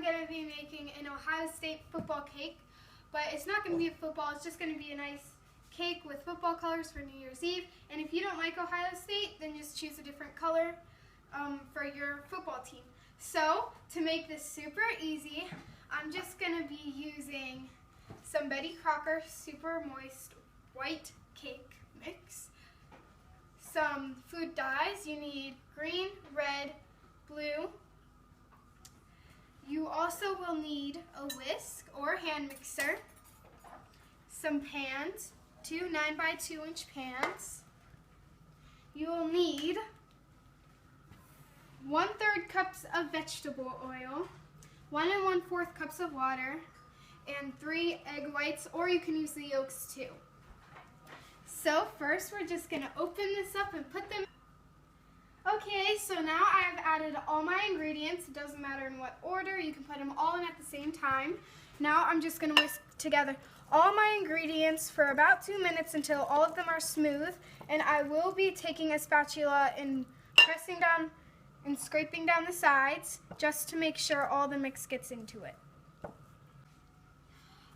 going to be making an Ohio State football cake, but it's not going to be a football, it's just going to be a nice cake with football colors for New Year's Eve. And if you don't like Ohio State, then just choose a different color for your football team. So, to make this super easy, I'm just going to be using some Betty Crocker Super Moist White Cake Mix, some food dyes. You need green, red, blue. You also will need a whisk or hand mixer, some pans, 2 9x2 inch pans. You will need 1/3 cups of vegetable oil, 1 1/4 cups of water, and 3 egg whites, or you can use the yolks too. So first we're just going to open this up and put them. Okay, so now I've added all my ingredients. It doesn't matter in what order, you can put them all in at the same time. Now I'm just going to whisk together all my ingredients for about 2 minutes until all of them are smooth, and I will be taking a spatula and pressing down and scraping down the sides just to make sure all the mix gets into it.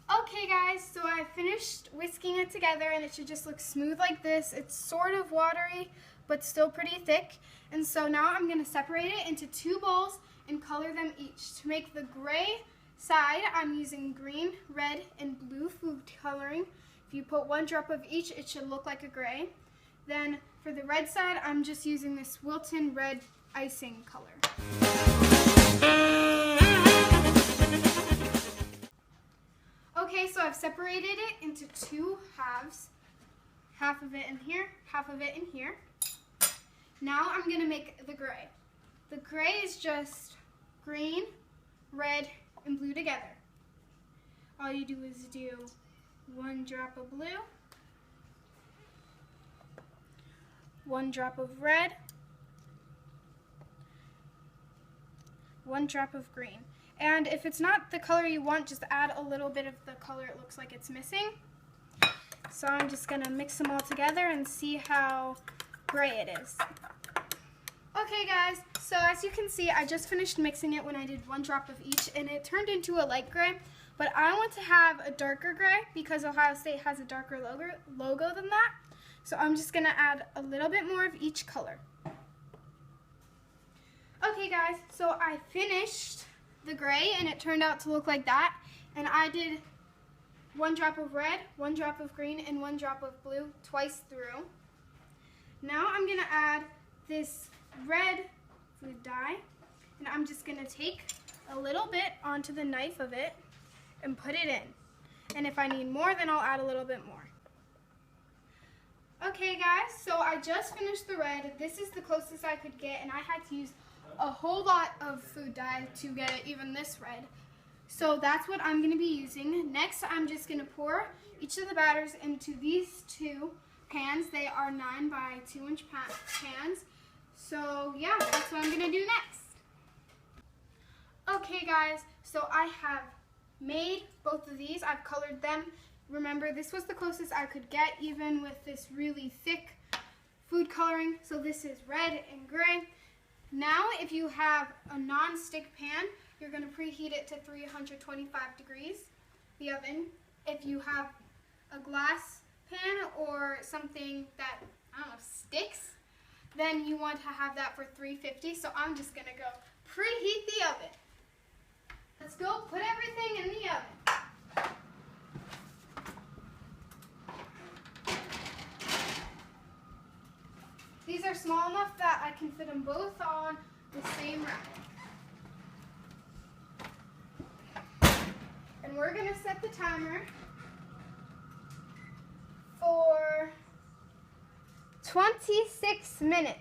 Okay guys, so I finished whisking it together and it should just look smooth like this. It's sort of watery, but still pretty thick. And so now I'm going to separate it into 2 bowls and color them each. To make the gray side, I'm using green, red, and blue food coloring. If you put 1 drop of each, it should look like a gray. Then for the red side, I'm just using this Wilton red icing color. Okay, so I've separated it into 2 halves. Half of it in here, half of it in here. Now I'm going to make the gray. The gray is just green, red, and blue together. All you do is do 1 drop of blue, 1 drop of red, 1 drop of green. And if it's not the color you want, just add a little bit of the color it looks like it's missing. So I'm just going to mix them all together and see how gray it is. Okay guys, so as you can see, I just finished mixing it when I did 1 drop of each, and it turned into a light gray. But I want to have a darker gray because Ohio State has a darker logo than that. So I'm just going to add a little bit more of each color. Okay guys, so I finished the gray and it turned out to look like that. And I did 1 drop of red, 1 drop of green, and 1 drop of blue twice through. Now I'm going to add this red food dye, and I'm just going to take a little bit onto the knife of it and put it in. And if I need more, then I'll add a little bit more. Okay guys, so I just finished the red. This is the closest I could get, and I had to use a whole lot of food dye to get it even this red. So that's what I'm going to be using. Next, I'm just going to pour each of the batters into these 2 pans. They are 9x2 inch pans. So yeah, that's what I'm going to do next. Okay guys, so I have made both of these. I've colored them. Remember, this was the closest I could get, even with this really thick food coloring. So this is red and gray. Now, if you have a non-stick pan, you're going to preheat it to 325 degrees, the oven. If you have a glass pan or something that, I don't know, sticks, then you want to have that for 350. So I'm just going to go preheat the oven. Let's go put everything in the oven. These are small enough that I can fit them both on the same rack. And we're going to set the timer for 26 minutes.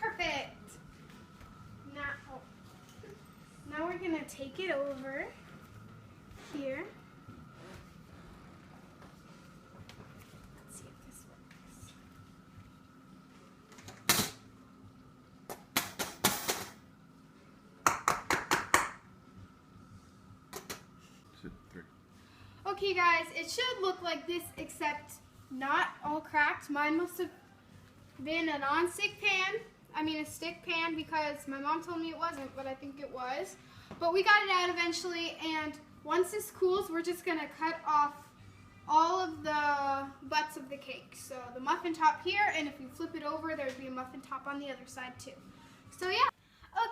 Perfect. Now we're going to take it over here. Let's see if this works. Okay guys, it should look like this except not all cracked. Mine must have been a non-stick pan. I mean a stick pan because my mom told me it wasn't, but I think it was. But we got it out eventually, and once this cools, we're just gonna cut off all of the butts of the cake. So the muffin top here, and if you flip it over, there'd be a muffin top on the other side too. So yeah.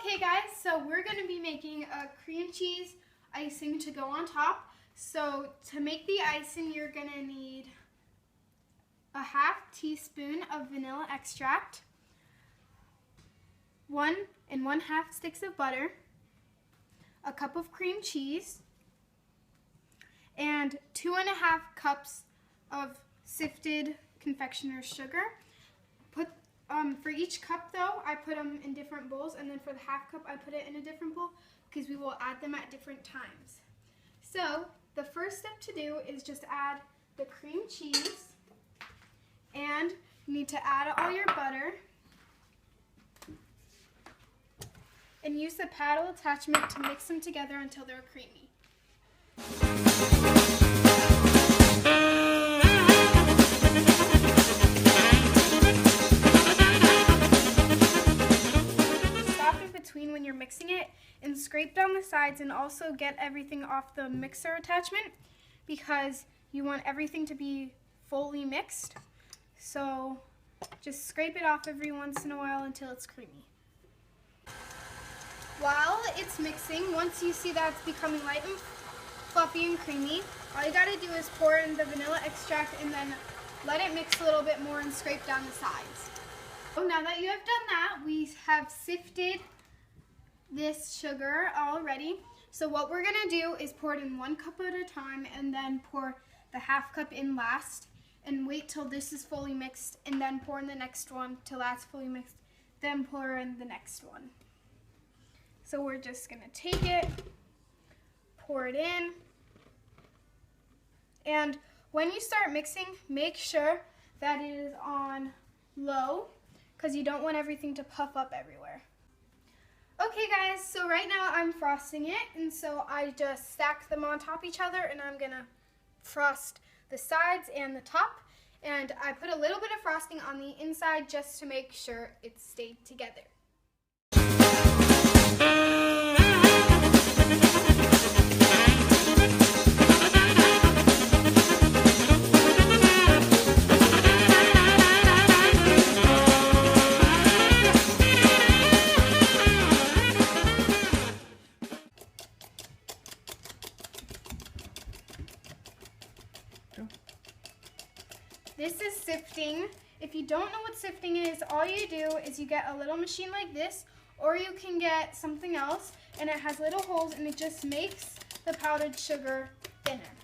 Okay guys, so we're gonna be making a cream cheese icing to go on top. So to make the icing, you're gonna need a 1/2 teaspoon of vanilla extract, 1 1/2 sticks of butter, a cup of cream cheese, and 2 1/2 cups of sifted confectioner's sugar. For each cup though, I put them in different bowls, and then for the 1/2 cup, I put it in a different bowl because we will add them at different times. So the first step to do is just add the cream cheese, and you need to add all your butter, and use the paddle attachment to mix them together until they're creamy. Stop in between when you're mixing it and scrape down the sides, and also get everything off the mixer attachment because you want everything to be fully mixed. So just scrape it off every once in a while until it's creamy. While it's mixing, once you see that it's becoming light and fluffy and creamy, all you gotta do is pour in the vanilla extract and then let it mix a little bit more and scrape down the sides. So now that you have done that, we have sifted this sugar already. So what we're gonna do is pour it in 1 cup at a time, and then pour the 1/2 cup in last, and wait till this is fully mixed, and then pour in the next one till that's fully mixed, then pour in the next one. So we're just gonna take it, pour it in, and when you start mixing, make sure that it is on low because you don't want everything to puff up everywhere. Okay guys, so right now I'm frosting it, and so I just stacked them on top of each other, and I'm gonna frost the sides and the top, and I put a little bit of frosting on the inside just to make sure it stayed together. This is sifting. If you don't know what sifting is, all you do is you get a little machine like this, or you can get something else, and it has little holes, and it just makes the powdered sugar thinner.